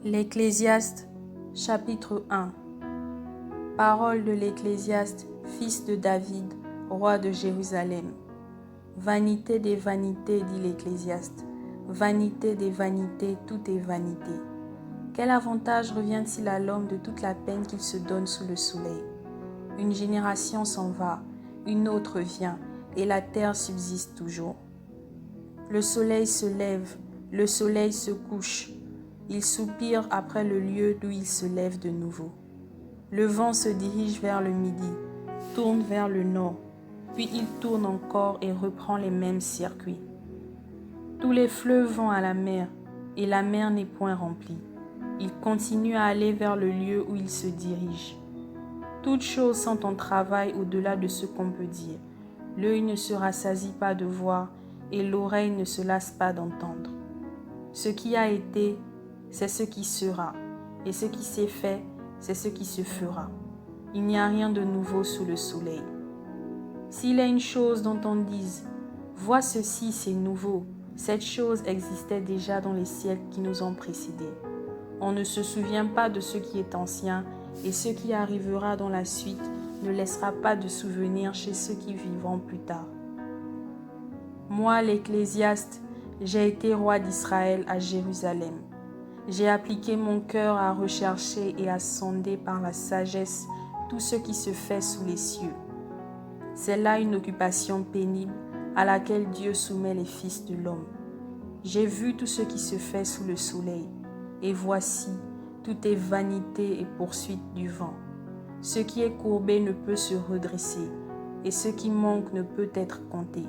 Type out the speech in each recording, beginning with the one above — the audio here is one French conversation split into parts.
L'Ecclésiaste, chapitre 1. Parole de l'Ecclésiaste, fils de David, roi de Jérusalem. Vanité des vanités, dit l'Ecclésiaste. Vanité des vanités, tout est vanité. Quel avantage revient-il à l'homme de toute la peine qu'il se donne sous le soleil? Une génération s'en va, une autre vient, et la terre subsiste toujours. Le soleil se lève, le soleil se couche. Il soupire après le lieu d'où il se lève de nouveau. Le vent se dirige vers le midi, tourne vers le nord, puis il tourne encore et reprend les mêmes circuits. Tous les fleuves vont à la mer, et la mer n'est point remplie. Il continue à aller vers le lieu où il se dirige. Toutes choses sont en travail au-delà de ce qu'on peut dire. L'œil ne se rassasie pas de voir, et l'oreille ne se lasse pas d'entendre. Ce qui a été, c'est ce qui sera, et ce qui s'est fait, c'est ce qui se fera. Il n'y a rien de nouveau sous le soleil. S'il y a une chose dont on dise, vois ceci, c'est nouveau, cette chose existait déjà dans les siècles qui nous ont précédés. On ne se souvient pas de ce qui est ancien, et ce qui arrivera dans la suite ne laissera pas de souvenir chez ceux qui vivront plus tard. Moi, l'Ecclésiaste, j'ai été roi d'Israël à Jérusalem. J'ai appliqué mon cœur à rechercher et à sonder par la sagesse tout ce qui se fait sous les cieux. C'est là une occupation pénible à laquelle Dieu soumet les fils de l'homme. J'ai vu tout ce qui se fait sous le soleil, et voici, tout est vanité et poursuite du vent. Ce qui est courbé ne peut se redresser, et ce qui manque ne peut être compté.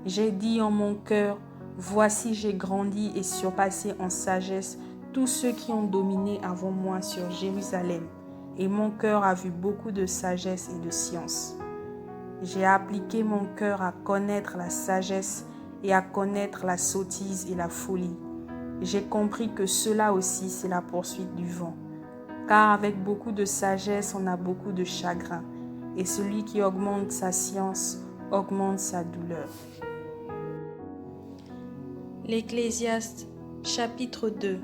J'ai dit en mon cœur, voici j'ai grandi et surpassé en sagesse tous ceux qui ont dominé avant moi sur Jérusalem, et mon cœur a vu beaucoup de sagesse et de science. J'ai appliqué mon cœur à connaître la sagesse et à connaître la sottise et la folie. J'ai compris que cela aussi c'est la poursuite du vent. Car avec beaucoup de sagesse on a beaucoup de chagrin, et celui qui augmente sa science augmente sa douleur. L'Ecclésiaste, chapitre 2.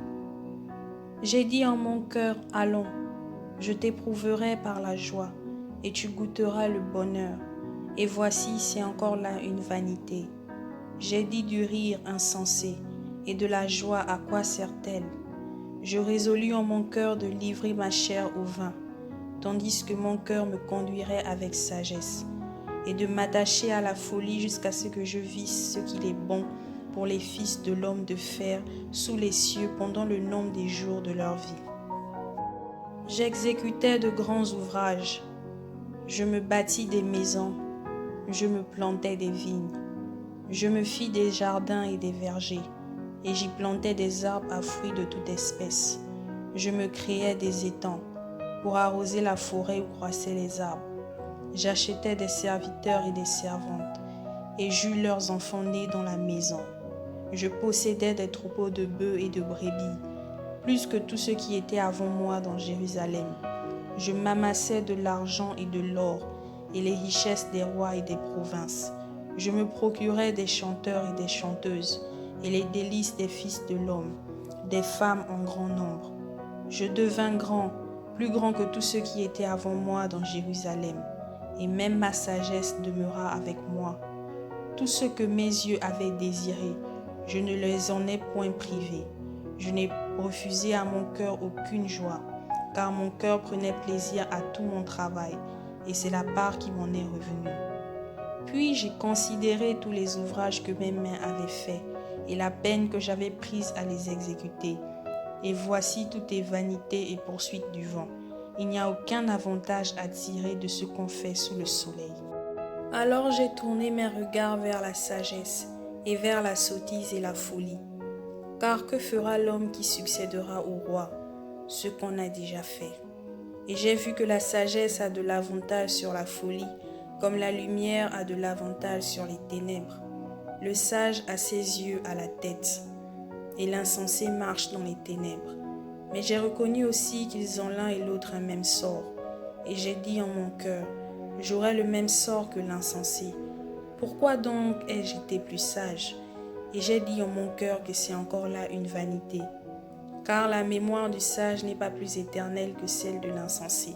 J'ai dit en mon cœur, allons, je t'éprouverai par la joie, et tu goûteras le bonheur. Et voici, c'est encore là une vanité. J'ai dit du rire insensé, et de la joie, à quoi sert-elle? Je résolus en mon cœur de livrer ma chair au vin, tandis que mon cœur me conduirait avec sagesse, et de m'attacher à la folie jusqu'à ce que je visse ce qu'il est bon pour les fils de l'homme de faire sous les cieux pendant le nombre des jours de leur vie. J'exécutais de grands ouvrages, je me bâtis des maisons, je me plantais des vignes, je me fis des jardins et des vergers, et j'y plantais des arbres à fruits de toute espèce. Je me créais des étangs pour arroser la forêt où croissaient les arbres. J'achetais des serviteurs et des servantes, et j'eus leurs enfants nés dans la maison. Je possédais des troupeaux de bœufs et de brebis, plus que tous ceux qui étaient avant moi dans Jérusalem. Je m'amassais de l'argent et de l'or, et les richesses des rois et des provinces. Je me procurais des chanteurs et des chanteuses, et les délices des fils de l'homme, des femmes en grand nombre. Je devins grand, plus grand que tous ceux qui étaient avant moi dans Jérusalem, et même ma sagesse demeura avec moi. Tout ce que mes yeux avaient désiré, je ne les en ai point privés. Je n'ai refusé à mon cœur aucune joie, car mon cœur prenait plaisir à tout mon travail, et c'est la part qui m'en est revenue. Puis j'ai considéré tous les ouvrages que mes mains avaient faits, et la peine que j'avais prise à les exécuter. Et voici tout est vanité et poursuite du vent. Il n'y a aucun avantage à tirer de ce qu'on fait sous le soleil. Alors j'ai tourné mes regards vers la sagesse, et vers la sottise et la folie. Car que fera l'homme qui succédera au roi? Ce qu'on a déjà fait. Et j'ai vu que la sagesse a de l'avantage sur la folie, comme la lumière a de l'avantage sur les ténèbres. Le sage a ses yeux à la tête, et l'insensé marche dans les ténèbres. Mais j'ai reconnu aussi qu'ils ont l'un et l'autre un même sort. Et j'ai dit en mon cœur, j'aurai le même sort que l'insensé. Pourquoi donc ai-je été plus sage? Et j'ai dit en mon cœur que c'est encore là une vanité. car la mémoire du sage n'est pas plus éternelle que celle de l'insensé,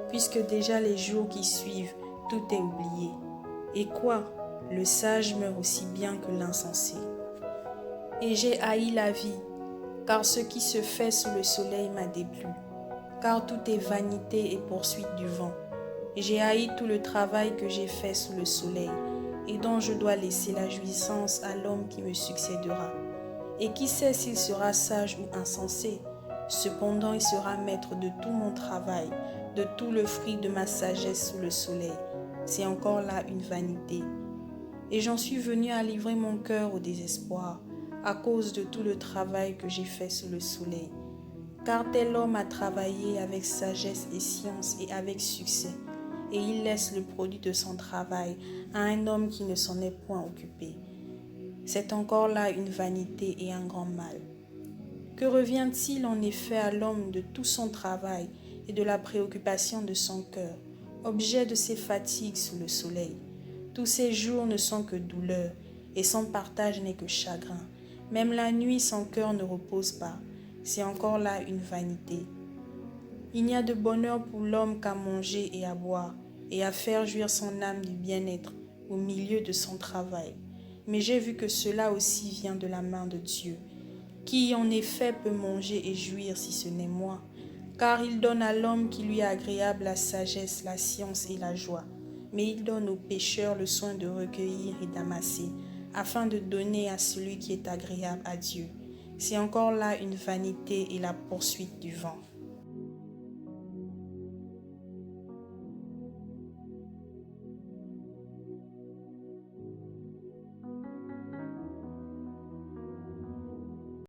puisque déjà les jours qui suivent, tout est oublié. Et quoi? Le sage meurt aussi bien que l'insensé. Et j'ai haï la vie, car ce qui se fait sous le soleil m'a déplu, car tout est vanité et poursuite du vent. Et j'ai haï tout le travail que j'ai fait sous le soleil, et dont je dois laisser la jouissance à l'homme qui me succédera. Et qui sait s'il sera sage ou insensé? Cependant il sera maître de tout mon travail, de tout le fruit de ma sagesse sous le soleil. C'est encore là une vanité. Et j'en suis venu à livrer mon cœur au désespoir, à cause de tout le travail que j'ai fait sous le soleil. Car tel homme a travaillé avec sagesse et science et avec succès, et il laisse le produit de son travail à un homme qui ne s'en est point occupé. C'est encore là une vanité et un grand mal. Que revient-il en effet à l'homme de tout son travail et de la préoccupation de son cœur, objet de ses fatigues sous le soleil? Tous ses jours ne sont que douleur, et son partage n'est que chagrin. Même la nuit, son cœur ne repose pas. C'est encore là une vanité. Il n'y a de bonheur pour l'homme qu'à manger et à boire, et à faire jouir son âme du bien-être au milieu de son travail. Mais j'ai vu que cela aussi vient de la main de Dieu. Qui en effet peut manger et jouir si ce n'est moi? Car il donne à l'homme qui lui est agréable la sagesse, la science et la joie. Mais il donne aux pécheurs le soin de recueillir et d'amasser, afin de donner à celui qui est agréable à Dieu. C'est encore là une vanité et la poursuite du vent.